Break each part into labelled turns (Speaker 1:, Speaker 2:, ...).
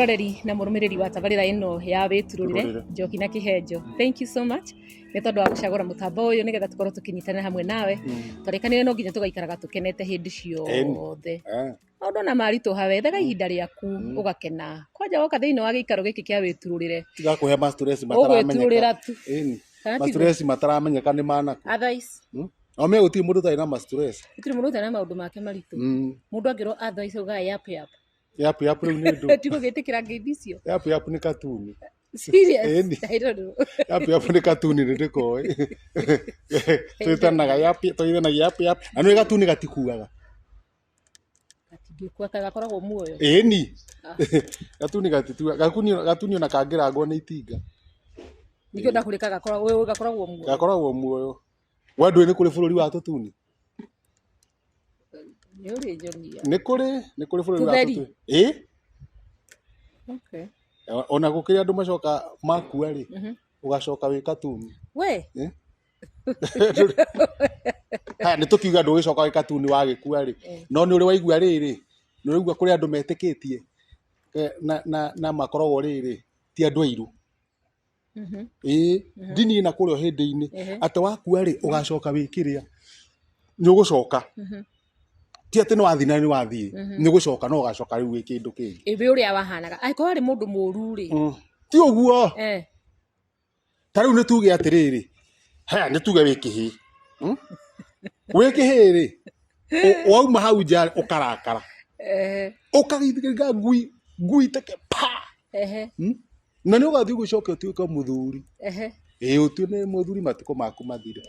Speaker 1: mwiroreri na murumiriri wa tabarira ino ya Witururire Njoki na Kihenjo. Thank you so much ni tondu wa gucagura mutambo uyu nigetha tukorwo tukinyitana hamwe nawe turikanire no nginya tugaikaraga tukenete hindi ciothe maundu na marituha wethaga ihinda riaku ugakena kwanja woka thiini wa giikaro giki kia Witururire
Speaker 2: tigakuhe ma-stress mataramenyeka ma-stress mataramenyeka ni manako
Speaker 1: otherwise
Speaker 2: ome uti mundu tari na ma-stress
Speaker 1: utiri mundu tari na maundu make maritu mundu angiro otherwise uga yap
Speaker 2: yap riu ni ndu
Speaker 1: tiko gitikira ngeithi icio
Speaker 2: yap ni katuni
Speaker 1: serious I don't know
Speaker 2: yap ni katuni ndikoi twitanaga yap anu katuni gatikuaga
Speaker 1: gatigikuaka gakoragwo muoyo
Speaker 2: ni katuni gatitua gatuni ona kangiragwo ni itinga
Speaker 1: nikio ndakurika gakoragwo muoyo
Speaker 2: wandu ni kuri bururi wa tutuni
Speaker 1: ni
Speaker 2: kuri bururi wa tutuni
Speaker 1: okay
Speaker 2: ona gukiri andu macoka makua ri ugacoka wi katuni
Speaker 1: we
Speaker 2: ha ni tukiuga ndu gicoka wi katuni wa gikua ri no ni uri waigua riri ni uraigua kuri andu metikitie na makoragwo riri ti andu airu dini na kurio hindi-ini ate wakua ri ugacoka wikiria ni ugucoka ti ati no wathina ni wathii ni ugucoka no ugacoka riu wi kindu kingi
Speaker 1: ibe uria wahanaga ai ko ari mundu muru ri
Speaker 2: ti uguo tariu ni tuge atiriri ha ni tuge wikihi wikihi ri wauma hau nja ukarakara ukagithika ngui take pa na ni ugathi gucoka utuika muthuri utu ni muthuri matuko maku mathire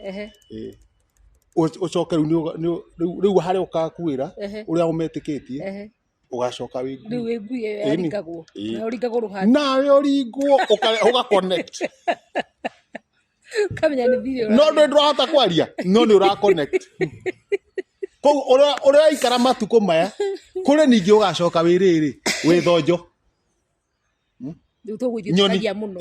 Speaker 2: ucoke riu hari ukakwira uria umetikitie ugacoka wi
Speaker 1: ngui yarigagwo na urigagwo ruhande
Speaker 2: nawe uringwo uga connect
Speaker 1: kamenya ni video
Speaker 2: no ndurahota kwaria no ni ura connect ko uria ikara matuko maya kuri ningi ugacoka wiriri wi thonjo
Speaker 1: nyoni muno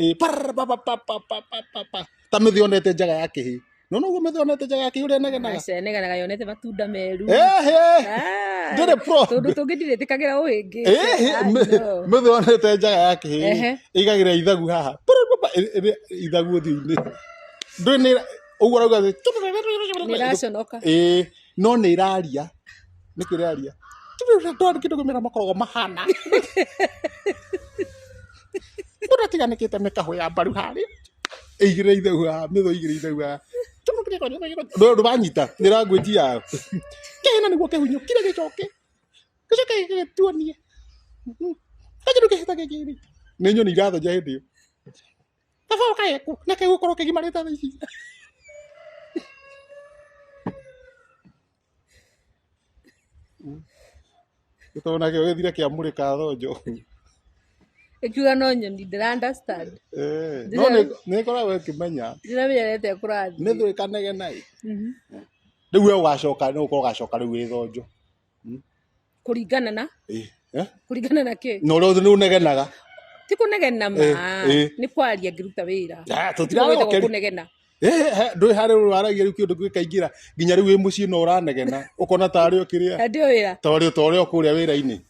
Speaker 2: ta mithionete njaga ya kihi no guo mithionete njaga ya kihi uria
Speaker 1: negenaga yonete matunda meru
Speaker 2: ndire pro
Speaker 1: tondu tungithirikagira uingi
Speaker 2: mithionete njaga ya kihi igagira ithagu haha ithagu thiini ndune uguo rauga
Speaker 1: ni raconoka
Speaker 2: no ni iraria nikiraria tondu kindu gimera makorogo mahana Bora tiganikite mikaho ya mbaru hari igire ithagu ha mitho igire ithagu ha ndo banyita ndirangwejia kena niguo kehunyo kire gicoke tuonie kajiru kehita kigiri ni nyoni iratho ja hindi tafao kaeku na kegukorwo kigimarita thici tutona ke githire kia murika thonjo
Speaker 1: ikiuga no nyoni ndira understand
Speaker 2: no ni koragwo kimenya
Speaker 1: ndiramerete kurathi
Speaker 2: ni thurikanege nai riu we ugacoka no ukorwo ugacoka riu wi thonjo
Speaker 1: kuringana na kuringana na ki
Speaker 2: no riu negenaga
Speaker 1: ti kunegena ma ni kwaria ngiruta wira
Speaker 2: tutiraga
Speaker 1: kunegena
Speaker 2: ndui hari uraragia riu kindu gikaingira nginya riu wi mucii no uranegena ukona tari ukiria
Speaker 1: ndio wira
Speaker 2: tori ukuria wira-ini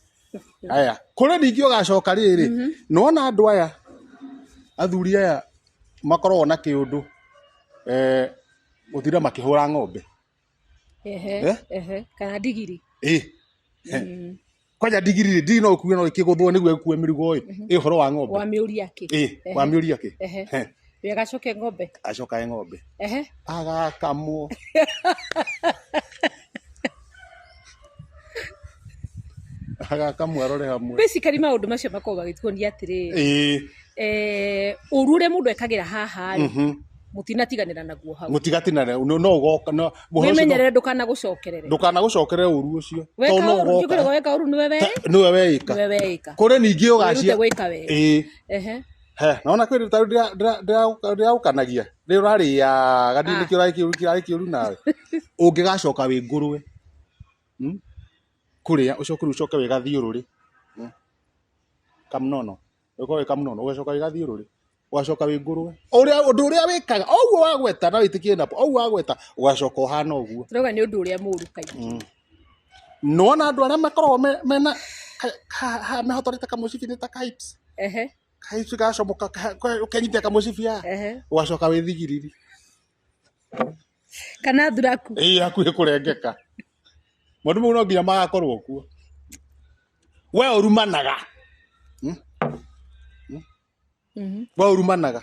Speaker 2: aya kuri ningi ugacoka riri nona andu aya athuri aya makorwo na kiundu uthira makihura ng'ombe
Speaker 1: kana ndigiri
Speaker 2: kwanja ndigiri ndi no kuwe no ikiguthwo niguo ikuwe mirigo uyu horo wa ng'ombe
Speaker 1: wa miuria ki
Speaker 2: wa miuria ki
Speaker 1: we gacoke ng'ombe
Speaker 2: acoka ng'ombe agakamwo agakamwo arore hamwe
Speaker 1: basically maundu macio makoragwo magituonia atiri urure mundu ekagira haha mutinatiganira naguo hau
Speaker 2: mutigatinana no ugoka no
Speaker 1: wimenyerere ndukana gucokerere
Speaker 2: uru ucio
Speaker 1: to no ugoka weka uru niwe weika
Speaker 2: kuri ningi ugacia naona kwiri ta ndiraukanagia ri uraria gadini kiuru nawe ungigacoka wi ngurwe kuria ucoke ucoke wi gathiururi kamnono uko kamnono ugacoka wi gathiururi ugacoka wi ngurwe undu uria wikaga oguo wagweta na witikie napo oguo wagweta ugacoka uhana oguo
Speaker 1: turoga ni undu uria muru kaingi
Speaker 2: nona andu aria makoragwo mena ha mehotorete kamucibi ni ta kaips kaips gacomoka ukenyita kamucibi ya ugacoka withigiriri
Speaker 1: kana thuraku
Speaker 2: hakuhĩ kũrengeka maũndũ mau no nginya magakorwo kuo we ũrumanaga we ũrumanaga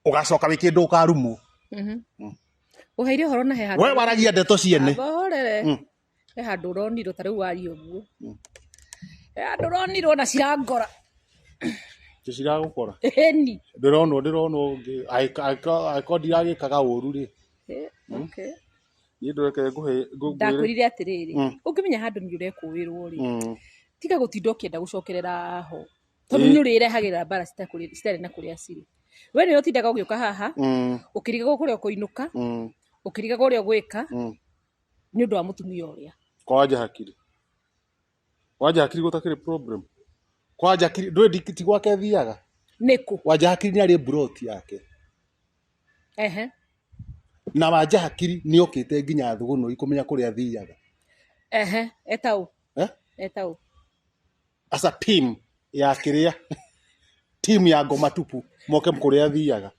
Speaker 2: ũgacoka wĩ kĩndũ ũkarumwo
Speaker 1: ũheire ũhoro na he handũ
Speaker 2: we waragia ndeto ciene
Speaker 1: he handũ ũronirwo ta rĩu waria ũguo he handũ ũronirwo na cirangora
Speaker 2: ciragũkora
Speaker 1: ĩni
Speaker 2: ndĩronwo angĩkorwo ndiragĩkaga ũru rĩ niĩ ndũreke
Speaker 1: ndakwĩrire atĩrĩrĩ ũngĩmenya handũ nĩ ũrekũĩrwo rĩ tiga gũtinda ũkĩenda gũcokerera ho tondũ nĩ ũrĩrehagĩra mbara citarĩ na kũrĩa cirĩ we nĩ ũtindaga ũgĩũka haha ũkĩrigagwo kũrĩa ũkũinũka ũkĩrigagwo ũrĩa ũgwĩka nĩ ũndũ wa mũtumia ũrĩa
Speaker 2: kwanja hakiri gũtakĩrĩ problem kwanja hakiri ndũĩ ti gwake thiaga
Speaker 1: nĩkũ
Speaker 2: wanja hakiri nĩ arĩ mburoti yake na wanja hakiri nĩ okĩte nginya Thũgũnũi kũmenya kũrĩa thiaga
Speaker 1: etau
Speaker 2: as a team ya kĩrĩa team ya ngoma tupu moke kũrĩa thiaga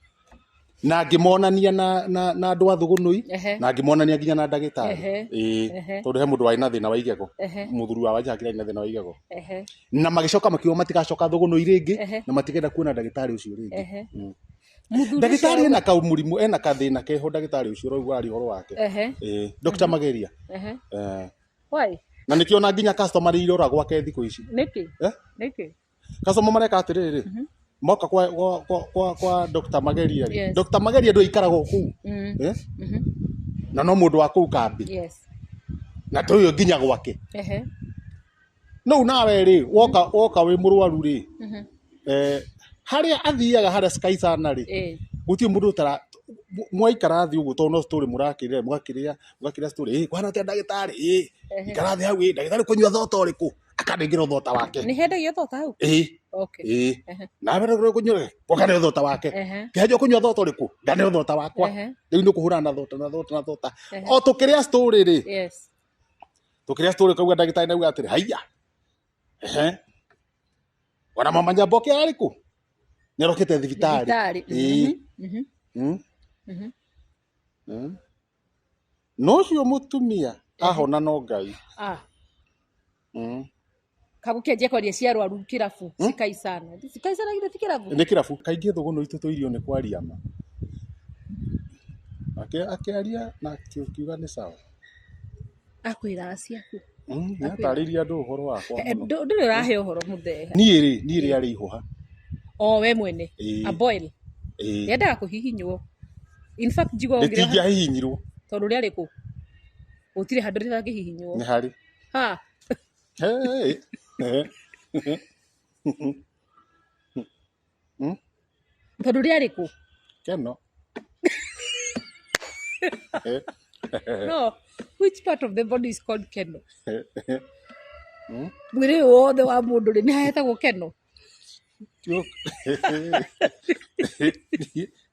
Speaker 2: na ngĩmonania na andũ a Thũgũnũi na ngĩmonania nginya na ndagĩtarĩ tondũ he mũndũ warĩ na thĩna wa igego mũthuri wa wanja hakiri na thĩna wa igego na magĩcoka makiuga matigacoka Thũgũnũi rĩngĩ na matigenda kuona ndagĩtarĩ ũcio rĩngĩ ndagĩtarĩ ena kaumũrimũ ena kathĩna keho ndagĩtarĩ ũcio ũraigua ari ũhoro wake Dr. Mageria na nĩkĩo ona nginya customer irora gwake thikũ ici
Speaker 1: nĩkĩ
Speaker 2: customer mareka atĩrĩrĩ moka kwa Dr. Mageria Dr. Mageria ndũikaraga kũu na no mũndũ wa kũu kambi na tũyũ nginya gwake no nawe rĩ woka wĩ mũrwaru rĩ harĩa athiaga harĩa Sky Sana rĩ gũtirĩ mũndũ ũtara mwaikara thĩ ũguo tondũ no story mũrakĩrĩra mũgakĩrĩa story kwana atĩa ndagĩtarĩ ikara thĩ hau ndagĩtarĩ kũnyua thota ũrĩkũ akanengera thota wake
Speaker 1: nĩ hendagio thota hau
Speaker 2: na mbere kũnyua ũkanengera thota wake kĩhenjo kũnyua thota ũrĩkũ nganengera thota wakwa rĩu nĩ kũhũrana na thota o tũkĩrĩa story rĩ tũkĩrĩa story kauga ndagĩtarĩ nauga atĩrĩ haiya wana mama Nyamboke arĩ kũ nĩ arokete thibitarĩ no ũcio mũtumia ahona no Ngai
Speaker 1: kagũkĩanjia kwaria cia arwaru kĩrabu Sky Sana githĩ ti kĩrabu
Speaker 2: nĩ kĩrabu kaingĩ Thũgũnũi tũtũirio nĩ kwaria ma akĩaria na kiuga nĩ sawa
Speaker 1: akwĩra ciaku
Speaker 2: nĩatarĩria andũ ũhoro wakwa
Speaker 1: ndũrĩ ũrahe ũhoro mũtheha
Speaker 2: niĩ rĩ arĩ ihũha
Speaker 1: we mwene a boil yendaga kũhihinywo in fact njigua
Speaker 2: ndingĩahihinyirwo
Speaker 1: tondũ rĩ arĩ kũ gũtirĩ handũ rĩtangĩhihinywo
Speaker 2: nĩ harĩ
Speaker 1: tondũ rĩ arĩ kũ
Speaker 2: Keno
Speaker 1: no which part of the body is called Keno mwĩrĩ wothe wa mũndũ rĩ nĩ hahetagwo Keno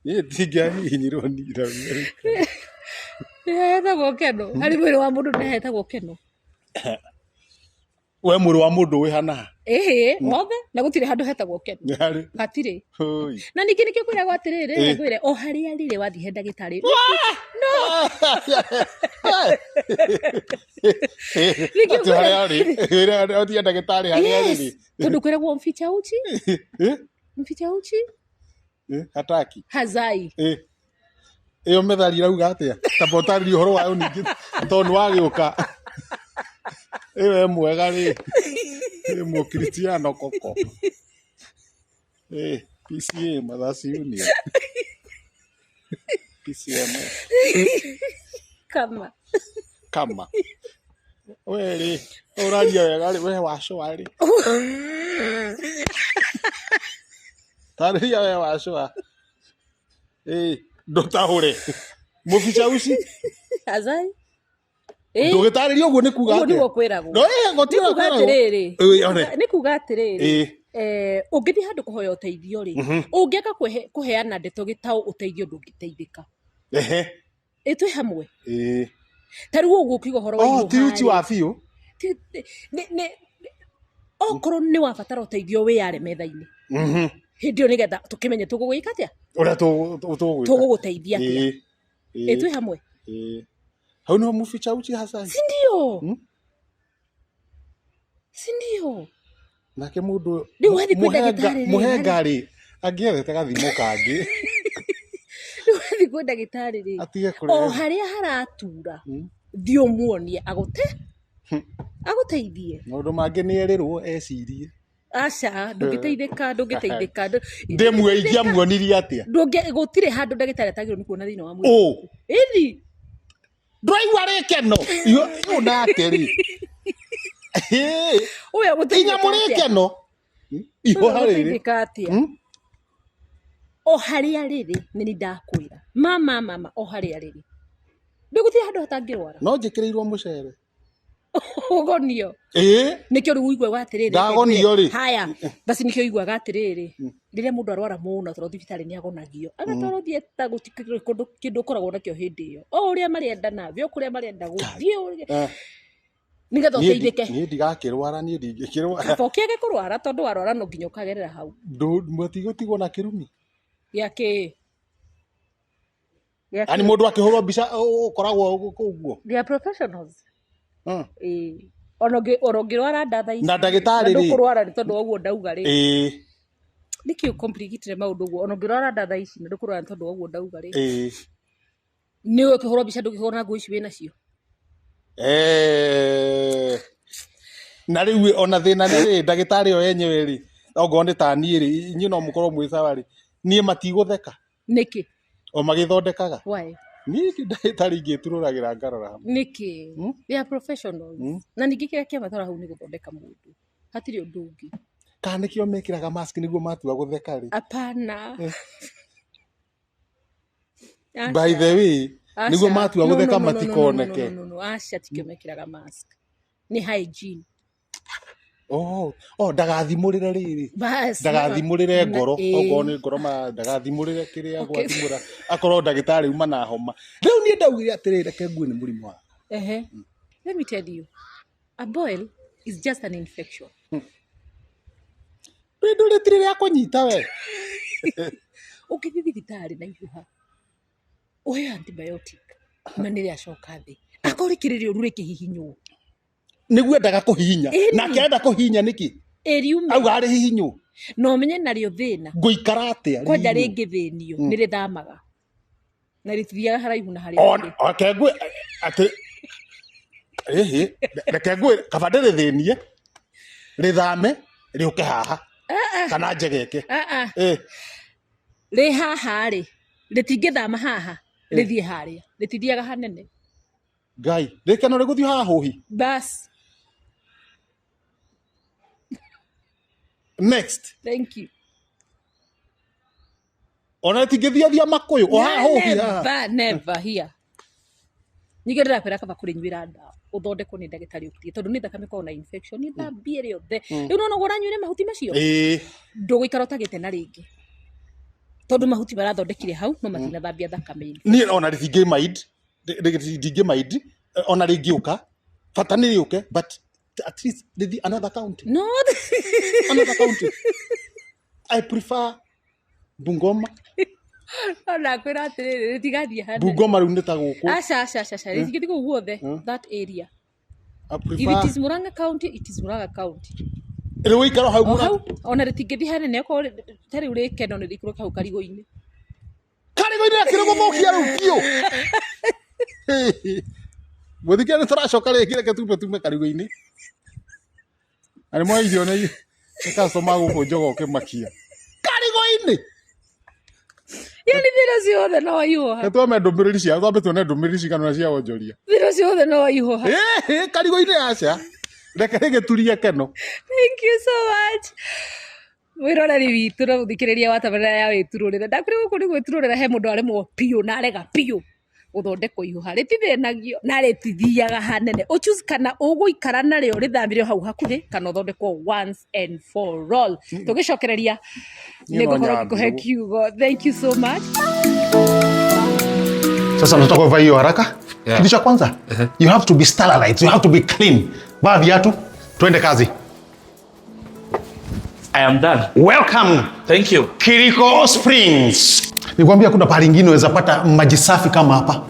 Speaker 2: ndingĩahihinyirwo
Speaker 1: nĩ hahetagwo Keno harĩ mwĩrĩ wa mũndũ nĩ hahetagwo Keno
Speaker 2: we mwĩrĩ wa mũndũ wĩ hana
Speaker 1: wothe na gũtirĩ handũ hetagwo Keno hatirĩ na ningĩ nĩkĩo kwĩragwo atĩrĩrĩ ngwĩre o harĩa rĩrĩ wathiĩ he ndagĩtarĩ tondũ kwĩragwo mficha uchi
Speaker 2: hataki
Speaker 1: hazai
Speaker 2: ĩyo methali irauga atĩa tamba ũtarĩrie ũhoro wayo ningĩ tondũ nĩ wagĩũka ĩwe mwega rĩ mũkristiano koko PCA Mothers Union PCM kama we rĩ ũraria wega rĩ we wacũa rĩ tarĩria we wacũa ndũtahũre mũbica uci
Speaker 1: hazai
Speaker 2: ndũgĩtarĩria ũguo nĩ kuga atĩa
Speaker 1: nĩguo kwĩragwo nĩ kuga atĩrĩrĩ ũngĩthiĩ handũ kũhoya ũteithio rĩ ũngĩaka kũheana ndeto gĩtaũ ũteithio ndũngĩteithĩka twĩ hamwe ta rĩu ũguo ũkiuga ũhoro wa ihũha
Speaker 2: ti uchi wa biũ
Speaker 1: nä okorwo nä wabatara å teithio wä yare metha-inä hä ndä ä yo nä getha tå kä menye tå gå gå ika atä a
Speaker 2: å rä a
Speaker 1: tå gå gå teithia atä a twä hamwe
Speaker 2: hau nä ho muficha uchi Hassan
Speaker 1: sindio
Speaker 2: nake må ndå
Speaker 1: rä u wathi kwä ndagä
Speaker 2: må he ngarä angä ethete gathimo kangä
Speaker 1: rä u wathi kwä ndagä tarä rä o harä a haratura thiä å muonie agå teithie
Speaker 2: maå ndå mangä nä erä rwo ecirie
Speaker 1: aca ndå ngä teithä ka
Speaker 2: ndä muoingia muonirie atä a
Speaker 1: gå tirä handå ndagä tarä atagä rwo nä kuona thä inä wa mwä ĩthi
Speaker 2: ndwaigua rä keno å nake rä inya må rä keno iho harä rä
Speaker 1: o harä a rä rä nä ni ndakwä ra mama o harä a rä rä ndå gå tirä handå hatangä rwara
Speaker 2: no njä kä rä irwo må cere
Speaker 1: ugonio nä kä o rä u uiguaga atä rä
Speaker 2: ndagonio rä
Speaker 1: haya basi nä kä o iguaga atä rä rä rä rä a må ndå arwara må no tondå thibitarä nä agonagio agatwarwo thieta gå kä ndå koragwo nakä o hä ndä ä yo o å rä a marenda navyo kå rä a marenda gå thiä nä getha å teithä ke
Speaker 2: niä ndigakä rwara niä ndingä kä rwara
Speaker 1: kaba å kä age kå rwara tondå warwara no nginya å kagerera hau
Speaker 2: matigå tigwo na kä rumi
Speaker 1: gä akä
Speaker 2: ani må ndå akä hå rwo mbica å koragwo kå guo
Speaker 1: ona å ngä rwara ndatha ici
Speaker 2: na ndagä tarä rä
Speaker 1: kå rwara nä tondå wa guo ndauga rä nä kä å komplikitire maå ndå guo ona å ngä rwara ndatha ici na ndå kå rwara nä tondå wa guo ndauga rä nä å kä hå rwo mbica ndå kä hå rwo na nguo ici wä nacio
Speaker 2: na rä u ona thä na nä rä ndagä tarä o enyewe rä ongorwo nä ta niä rä inyuä no må korwo mwä sawa rä niä matigå theka
Speaker 1: nä kä
Speaker 2: o magä thondekaga niä ndagä tarä ingä turå ragä ra ngarora
Speaker 1: nä kä na ningä kä rä a kä amatwara hau nä gå thondeka må ndå hatirä å ndå å ngä
Speaker 2: kana nä kä o mekä raga nä guo matua gå theka rä
Speaker 1: apana
Speaker 2: by the way nä guo matua gå theka matikoneke
Speaker 1: aca tikä o mekä raga nä hygiene
Speaker 2: ndagathimå rä re rä rä ndagathimå rä re ngoro okorwo nä ngoro ndagathimå rä re kä rä a gwathimå ra akorwo ndagä tarä uma na homa rä u niä ndaugire atä rä reke ngue nä må rimå wa
Speaker 1: let me tell you a boil is just an infection
Speaker 2: rä ndå rä tirä rä a kå nyita we
Speaker 1: å kä thiä thibitarä na ihuha å heo antibiotic na nä rä acoka thä akorwo rä kä rä rä å ru rä kä hihinywo
Speaker 2: nä guo endaga kå hihinya nake enda kå hihinya nä kä auga arä hihinywo
Speaker 1: no menye narä o thä na
Speaker 2: ngå ikara atä a
Speaker 1: kwanja rä ngä thä nio nä rä thamaga na rä tithiaga haraihu na harä
Speaker 2: reke ngwä atä reke ngwä kaba ndä rä thä nie rä thame rä å ke haha kana njegeke
Speaker 1: rä haha rä rä tingä thama haha rä thiä harä a rä tithiaga hanene
Speaker 2: ngai rä keno rä gå thiä haha hå hi
Speaker 1: bas
Speaker 2: next
Speaker 1: thank you
Speaker 2: ona tingä thiathia makå yå o haha hå hi
Speaker 1: never here ningä ndä rakwä ra kaba kå rä nyuä ra ndawa å thondekwo nä ndagä tarä å kirie tondå nä thakame korwo na infection nä thambie rä othe rä u nona gå ranyuä re mahuti macio ndå gå ikara å tagä te na rä ngä tondå mahuti marathondekire hau no matinathambia thakame
Speaker 2: niä ona rä tingä mind ndingä mind ona rä ngä å ka bata nä rä å ke but at least another county I prefer Bungoma
Speaker 1: ona kwä ra atä rä rä rä tigathiä hanene
Speaker 2: Bungoma rä u nä ta gå kå
Speaker 1: rä tingä gå guothe that area if it is Murang'a County it is Murang'a County
Speaker 2: rä u ikaro hau
Speaker 1: ona rä tingä thiä hanene okorwo tarä u rä keno nä rä ikå rå hau karigå-inä
Speaker 2: akä rä gå thåkia rä u biå gå thikä nä tå racoka rä kä reke tume karigå-inä na nä mwairio nä customa gå kå njoga å kä makia karigå-inä
Speaker 1: yani thä ra ciothe no waihå
Speaker 2: nä twame ndå mä rä ri ciao twambä tuone ndå mä rä ri cigana cia wonjoria
Speaker 1: thä ra ciothe no waihå
Speaker 2: karigå-inä aca reke rä gä turie keno
Speaker 1: thank you so much mwä roreri witå na må thikä rä ria wa tabarĩra ya wä turå rä re ndakwä rä gå kå nä gwä turå rä ra he må ndå aremwo piå na arega piå gå thondekwo ihå rä tithänagio na rä tithiaga hanene å kana å gå ikara narä o rä thambä rio hau hakuhä kana å thondekwo once and for all tå gä cokereria nä ngå korwo ngä kå he kiugo thank you so much
Speaker 2: sasa nataka uvaa hiyo haraka
Speaker 3: Yeah.
Speaker 2: Kitu cha kwanza, you have to be sterilized, you have to be clean. Vaa viatu, tuende kazi.
Speaker 3: I am done.
Speaker 2: Welcome.
Speaker 3: Thank you.
Speaker 2: Kiriko Springs. Nikwambia kuna pahali ingine unaweza pata maji safi kama hapa.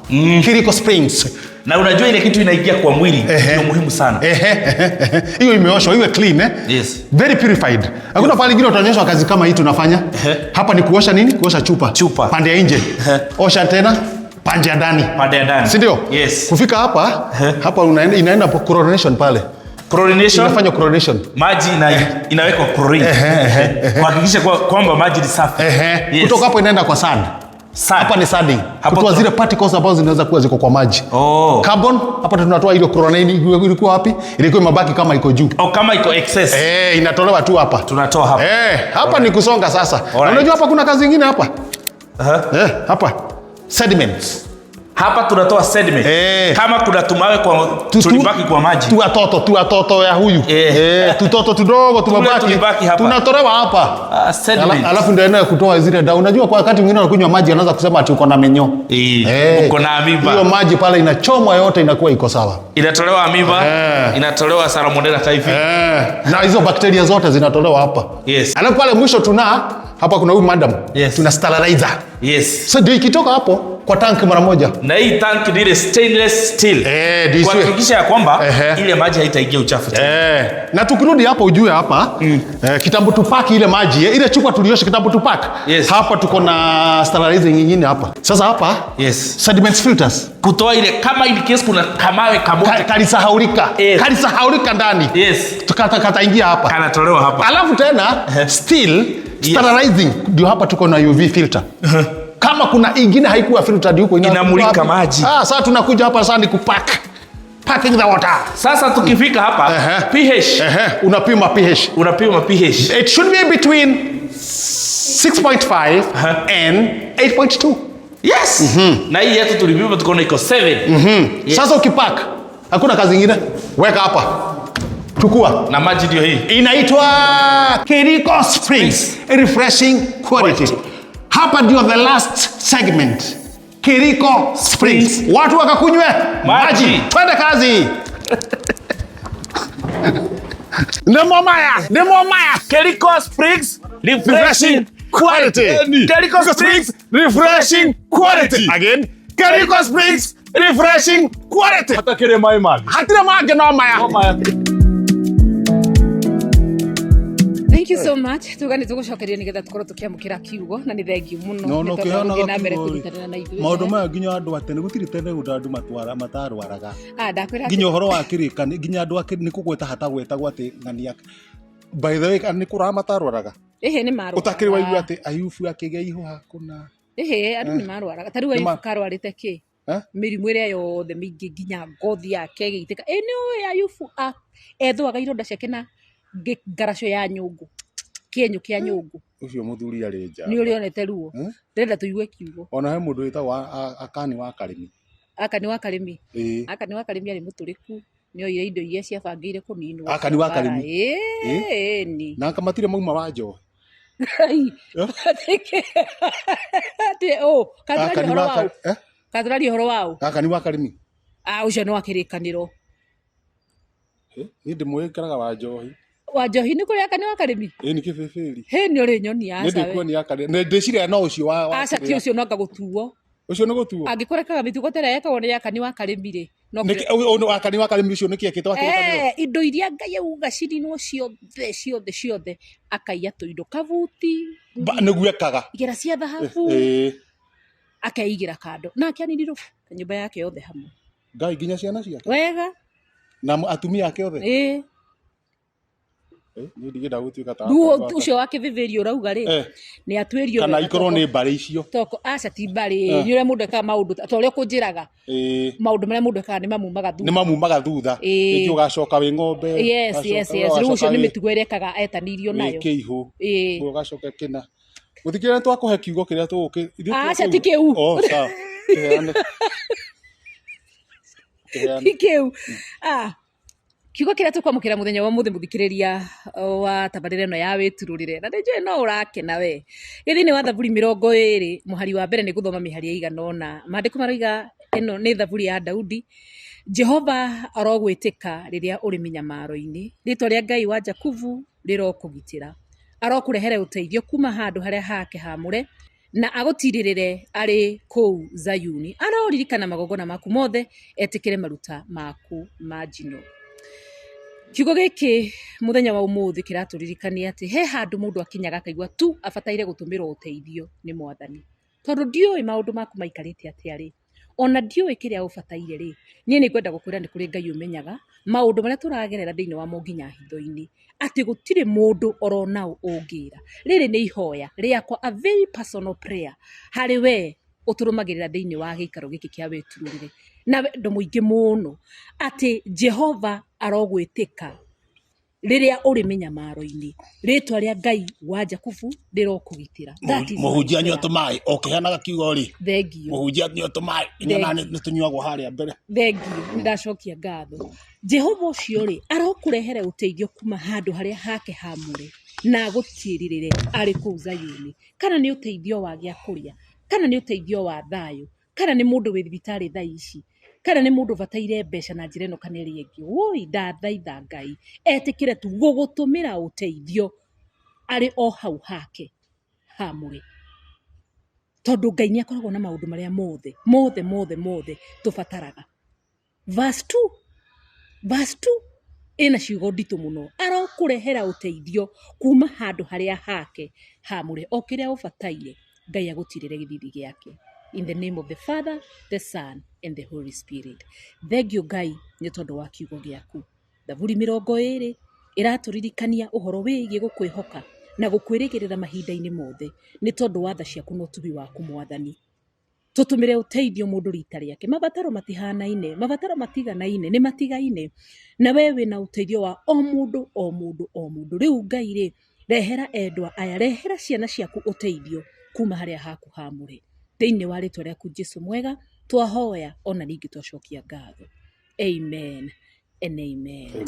Speaker 2: Kiriko Springs.
Speaker 3: Na unajua ile kitu inaingia kwa mwili ndio muhimu sana.
Speaker 2: Hiyo imeoshwa, iwe clean
Speaker 3: Yes.
Speaker 2: Very purified. Hakuna pahali ingine utaonyeshwa kazi kama hii tunafanya. Hapa ni kuosha nini? Kuosha chupa. Pande ya nje. Osha tena pande ya ndani. Si ndio?
Speaker 3: Yes.
Speaker 2: Kufika hapa inaenda coronation pale.
Speaker 3: Chlorination.
Speaker 2: Inafanya chlorination.
Speaker 3: Maji inawekwa chlorine. Kuhakikisha kwamba maji ni safi.
Speaker 2: Yes. Kutoka hapo inaenda kwa sand. Hapa ni sanding. Kutoa zile particles ambazo zinaweza kuwa ziko kwa maji. Carbon, hapa tunatoa ile chlorine ilikuwa wapi? Ilikuwa mabaki kama iko juu.
Speaker 3: Kama iko excess.
Speaker 2: Inatolewa tu hapa.
Speaker 3: Tunatoa hapa.
Speaker 2: Hapa ni kusonga sasa. Unajua hapa kuna kazi nyingine hapa? Hapa. Sediments.
Speaker 3: Hapa tunatoa sediment. Kama kuna tumawe tulibaki kwa maji.
Speaker 2: Tuatoto ya huyu. Tutoto tudogo tumebaki. Tunatolewa hapa.
Speaker 3: Sediment.
Speaker 2: Alafu ndio inaenda kutoa zile dawa. Unajua kwa wakati mwingine unakunywa maji anaanza kusema ati uko na minyoo.
Speaker 3: Uko na amoeba.
Speaker 2: Hiyo maji pale inachomwa yote inakuwa iko sawa.
Speaker 3: Inatolewa amoeba, inatolewa salmonella typhi.
Speaker 2: Na hizo bakteria zote zinatolewa hapa.
Speaker 3: Yes.
Speaker 2: Alafu pale mwisho hapa kuna huyu madam.
Speaker 3: Yes.
Speaker 2: Tuna sterilizer.
Speaker 3: Yes.
Speaker 2: So ndio ikitoka hapo kwa tanki mara moja.
Speaker 3: Na hii tanki ni ile stainless steel. Kuhakikisha ya kwamba ile maji haitaingia uchafu tena.
Speaker 2: Na tukirudi hapo ujue hapa kitambo tupaki ile maji ile chupa tuliosha kitambo tupaki.
Speaker 3: Yes.
Speaker 2: Hapa tuko na sterilizer nyingine hapa. Sasa hapa sediment filters.
Speaker 3: Kutoa ile kama in case kuna kamawe kamoja
Speaker 2: kalisahaulika ndani.
Speaker 3: Yes.
Speaker 2: Kataingia hapa.
Speaker 3: Kanatolewa hapa.
Speaker 2: Alafu tena still sterilizing ndio hapa tuko na UV filter. Kama kuna ingine haikuwa filtered huko
Speaker 3: inamulika maji.
Speaker 2: Sasa tunakuja hapa sasa ni packing the water.
Speaker 3: Sasa tukifika hapa pH.
Speaker 2: Unapima pH. It should be between 6.5 and 8.2.
Speaker 3: Yes. Na hii yetu tulipima tukaona iko 7.
Speaker 2: Yes. Sasa ukipack hakuna kazi nyingine. Weka hapa. Chukua.
Speaker 3: Na maji ndio hii.
Speaker 2: Inaitwa Kiriko Springs Refreshing Quality. Hapa ndio the last segment. Kiriko Springs. Watu wakakunywe maji. Twende kazi. Nemo maya.
Speaker 3: Kiriko Springs Refreshing
Speaker 2: Quality.
Speaker 3: Kiriko Springs
Speaker 2: Refreshing Quality. Again. Kiriko Springs Refreshing Quality.
Speaker 3: Hata kile mai.
Speaker 2: Hatire mage no maya.
Speaker 1: Thank you so much. Tugani tugucokeria nigetha tukorwo tukiamukira kiugo na ni thengiu muno.
Speaker 2: No kihana
Speaker 1: na mbere kurutanira na ithuĩ.
Speaker 2: Maundu maya nginya andu atene gutiri tene andu matarwaraga.
Speaker 1: Ndakwira
Speaker 2: nginya uhoro wa kirikani nginya andu ni kugweta hata gwetagwo ati ng'ania. By the way ni kura matarwaraga.
Speaker 1: Ni marwara.
Speaker 2: Utakiri waigua ati Ayubu akigea ihu hakuna.
Speaker 1: Andu ni marwaraga. Tari Ayubu karwarite ki? Mirimu iria yothe mingi nginya ngothi yake giiteka. Ni Ayubu ethwaga ironda ciake na ngaraco ya nyungu kienyũ kia nyungu
Speaker 2: ucio muthuri ari nja
Speaker 1: ni urionete ruo ndenda tuigue kiugo
Speaker 2: ona he mundu witagwa Akani wa Karimi
Speaker 1: Akani wa Karimi ari muturiku ni oire indo iria ciabangĩire kũninwo
Speaker 2: Akani wa Karimi
Speaker 1: ni
Speaker 2: na kamatire mauma wa njohi
Speaker 1: kathurari horo wao
Speaker 2: Akani wa Karimi
Speaker 1: ucio no akĩrĩkanĩro
Speaker 2: ni ndimwikiraga wa njohi
Speaker 1: ni kuri Akani wa Karimi
Speaker 2: ni kibeberi
Speaker 1: ni uri nyoni aca
Speaker 2: ni ndikuoni Akani ni ndiciria no ucio wa
Speaker 1: aca ti ucio no ngagutuo
Speaker 2: ucio no gutuo
Speaker 1: angikorekaga mitugo tereka ni Akani wa Karimi ri
Speaker 2: no Akani wa Karimi ucio niki akitwa
Speaker 1: kirikaniro indo iria Ngai auga cirinwo ciothe akaiya tuindo kabuti
Speaker 2: niguo ekaga
Speaker 1: igera cia thahabu akaigira kando na akianiniru nyumba yake yothe hamwe
Speaker 2: Ngai nginya ciana ciake
Speaker 1: wega
Speaker 2: na atumia ake othe ni ndigenda gutuika ta
Speaker 1: ucio wake viveri urauga ri ni atwirio
Speaker 2: kana ikorwo ni mbari icio
Speaker 1: toko aca ti mbari ni ure mundu ka maundu ta uri kunjiraga maundu maria mundu ka ni mamumaga thutha
Speaker 2: niki ugacoka wi ng'ombe
Speaker 1: yes riu ucio ni mitugo irekaga etanirio nayo
Speaker 2: kiihu ugacoka kina guthikira twakuhe kiugo kiria tuguki
Speaker 1: aca ti kiu
Speaker 2: sawa
Speaker 1: kiu kiugo kiria tukwamukira muthenya wa muthe muthikiriria wa tabarĩra ĩno ya wĩturũrĩre na ndĩnjũĩ no ũrakena we gĩthĩinĩ wa Thaburi 20 mũhari wa mbere nĩ gũthoma mĩhari ya 100 maandĩko maroiga ĩno nĩ Thaburi ya Daudi. Jehova arogwĩtĩka rĩrĩa ũrĩ mĩnyamaro-inĩ, rĩtwa rĩa Ngai wa Jakubu rĩrokũgitĩra, arokũrehere ũteithio kuma handũ harĩa hake hamũre na agũtirĩrĩre arĩ kũu Zayuni, aroririkana magongona maku mothe, etĩkĩre maruta maku ma njino. Kiugo gĩkĩ muthenya wa ũmũthĩ kĩratũririkania atĩ he handũ mũndũ akinyaga akaigua tu abataire gũtũmĩrwo ũteithio nĩ Mwathani, tondũ ndiũĩ maũndũ maku maikarĩte atĩa rĩ, ona ndiũĩ kĩrĩa ũbataire rĩ. Niĩ nĩ ngwenda gũkwĩra nĩ kũrĩ Ngai ũmenyaga maũndũ marĩa tũragerera thĩinĩ wa mo nginya hitho-inĩ, atĩ gũtirĩ mũndũ oronaũ ũngĩra. Rĩrĩ nĩ ihoya rĩakwa, a very personal prayer harĩ we ũtũrũmagĩrĩra thĩinĩ wa gĩikaro gĩkĩ kĩa wĩturũrĩre na wendo mũingĩ mũno, atĩ Jehova arogwĩtĩka rĩrĩa ũrĩ mĩnyamaro-inĩ, rĩtwa rĩa Ngai wa Jakubu rĩrokũgitĩra.
Speaker 2: Mũhunjia nyua tũmaĩ okĩheanaga kiugo rĩ,
Speaker 1: thengio.
Speaker 2: Mũhunjia nyua tũmaĩ inyana nĩ tũnyuagwo harĩa mbere.
Speaker 1: Thengio, ndacokia ngatho. Jehova ũcio rĩ arokũrehere ũteithio kuma handũ harĩa hake hamũre na agũtirĩrĩre arĩ kũu Zayuni. Kana nĩ ũteithio wa gĩa kũrĩa, kana nĩ ũteithio wa thayũ, kana nĩ mũndũ wĩ thibitarĩ thaa ici, kana nĩ mũndũ bataire mbeca na njĩra ĩno kana ĩrĩa ĩngĩ, woi ndathaitha Ngai etĩkĩre tu gũgũtũmĩra ũteithio arĩ o hau hake hamũre, tondũ Ngai nĩ akoragwo na maũndũ marĩa mothe tũbataraga. Verse 2 ĩna ciugo nditũ mũno, arokũrehera ũteithio kuma handũ harĩa hake hamũre, o kĩrĩa ũbataire Ngai agũtirĩre gĩthithi gĩake. In the name of the Father, the Son, and the Holy Spirit. Thengiũ Ngai nĩ tondũ wa kiugo gĩaku. Thaburi 20 ĩratũririkania ũhoro wĩgiĩ gũkwĩhoka na gũkwĩrĩgĩrĩra mahinda-inĩ mothe, nĩ tondũ wa tha ciaku na ũtugi waku Mwathani. Tũtũmĩre ũteithio mũndũ rita rĩake, mabataro matihanaine, mabataro matiganaine, nĩ matigaine, na we wĩna ũteithio wa o mũndũ. Rĩu Ngai rĩ, rehera endwa aya, rehera ciana ciaku ũteithio kuma harĩa haku hamũre, thĩinĩ wa rĩtwa rĩaku Jesũ mwega twahoya, ona ningĩ twacokia ngatho. Amen and amen.